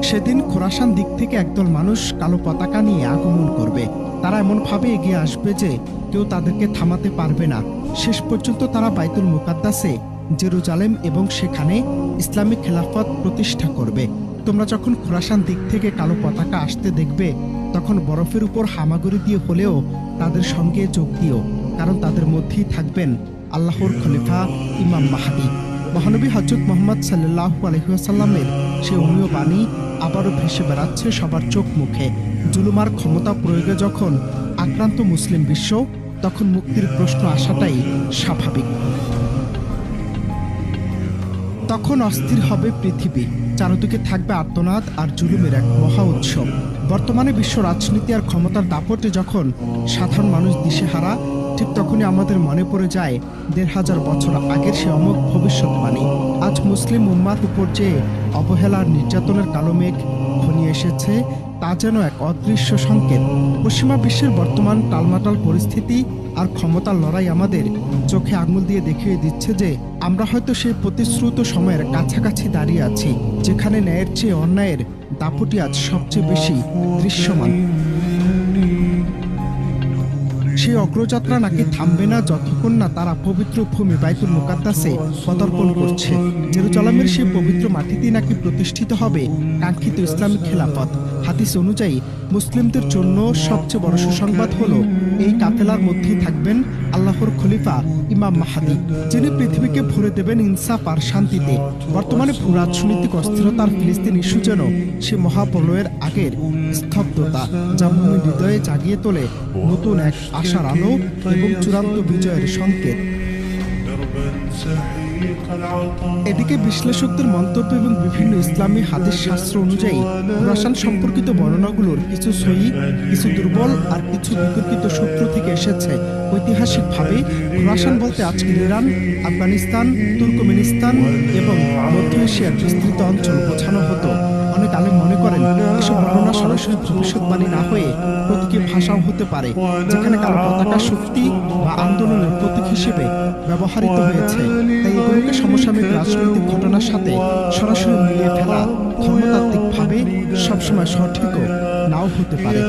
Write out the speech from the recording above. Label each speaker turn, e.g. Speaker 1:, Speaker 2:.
Speaker 1: সেদিন খোরাসান দিক থেকে একদল মানুষ কালো পতাকা নিয়ে আগমন করবে। তারা এমনভাবে এগিয়ে আসবে যে কেউ তাদেরকে থামাতে পারবে না। শেষ পর্যন্ত তারা বাইতুল মুকাদ্দাসে, জেরুজালেম এবং সেখানে ইসলামিক খেলাফত প্রতিষ্ঠা করবে। তোমরা যখন খোরাসান দিক থেকে কালো পতাকা আসতে দেখবে, তখন বরফের উপর হামাগুড়ি দিয়ে হলেও তাদের সঙ্গে যোগ দিও, কারণ তাদের মধ্যেই থাকবেন আল্লাহর খলিফা ইমাম মাহদী। মহানবী হযরত মুহাম্মদ সাল্লাল্লাহু আলাইহি ওয়াসাল্লামের সে অমীয় বাণী আবারও ভেসে বেড়াচ্ছে সবার চোখ মুখে। জুলুমার ক্ষমতা প্রয়োগে যখন আক্রান্ত মুসলিম বিশ্ব, তখন মুক্তির প্রশ্ন আসাটাই স্বাভাবিক। তখন অস্থির হবে পৃথিবী, চারদিকে থাকবে আর্তনাদ আর জুলুমের এক মহা উৎসব। বর্তমানে বিশ্ব রাজনীতি আর ক্ষমতার দাপটে যখন সাধারণ মানুষ দিশেহারা, ঠিক তখনই আমাদের মনে পড়ে যায় ১৫০০ বছর আগের সে অমোঘ ভবিষ্যৎবাণী। আজ মুসলিম উম্মার উপর যে অবহেলার নির্যাতনের কালো মেঘ ঘনিয়ে এসেছে, তা যেন এক অদৃশ্য সংকেত। পশ্চিমা বিশ্বের বর্তমান টালমাটাল পরিস্থিতি আর ক্ষমতার লড়াই আমাদের চোখে আঙুল দিয়ে দেখিয়ে দিচ্ছে যে আমরা হয়তো সেই প্রতিশ্রুত সময়ের কাছাকাছি দাঁড়িয়ে আছি, যেখানে ন্যায়ের চেয়ে অন্যায়ের দাপটি আজ সবচেয়ে বেশি দৃশ্যমান। সেই অগ্রযাত্রা নাকি থামবে না যতক্ষণ না তারা পবিত্র ভূমি বাইতুল মুকাদ্দাসে পদার্পণ করছে। জেরুজালেমের সেই পবিত্র মাটিতেই নাকি প্রতিষ্ঠিত হবে কাঙ্ক্ষিত ইসলামিক খেলাফত। হাদিস অনুযায়ী মুসলিমদের জন্য সবচেয়ে বড় সুসংবাদ হলো এই কাফেলার মধ্যেই থাকবেন আল্লাহর খলিফা ইমাম মাহদী, যিনি পৃথিবীকে ভরে দেবেন ইনসাফ আর শান্তিতে। বর্তমানে ভূ রাজনৈতিক অস্থিরতার ফিলিস্তিন ইস্যু যেন সে মহাপ্রলয়ের আগের স্তব্ধতা, যা মুমিন হৃদয়ে জাগিয়ে তোলে নতুন এক আশার আলো এবং চূড়ান্ত বিজয়ের সংকেত। এদিকে বিশ্লেষকদের মন্তব্য এবং বিভিন্ন ইসলামী হাদিস শাস্ত্র অনুযায়ী খোরাসান সম্পর্কিত বর্ণনাগুলোর কিছু সহি, কিছু দুর্বল আর কিছু বিতর্কিত সূত্র থেকে এসেছে। ঐতিহাসিকভাবে খোরাসান বলতে আজকের ইরান, আফগানিস্তান, তুর্কমেনিস্তান এবং মধ্য এশিয়ার বিস্তৃত অঞ্চল বোঝানো হতো। অনেক আলেম মনে করেন এসব বর্ণনা সরাসরি ভবিষ্যৎবাণী না হয়ে প্রতীকী ভাষাও হতে পারে, যেখানে কালো পতাকা শক্তি বা আন্দোলনের প্রতীক হিসেবে ব্যবহৃত হয়েছে। তাই এগুলোকে সমসাময়িক রাজনৈতিক ঘটনার সাথে সরাসরি মিলিয়ে ফেলা ধর্মতাত্ত্বিকভাবে সবসময় সঠিকও নাও হতে পারে।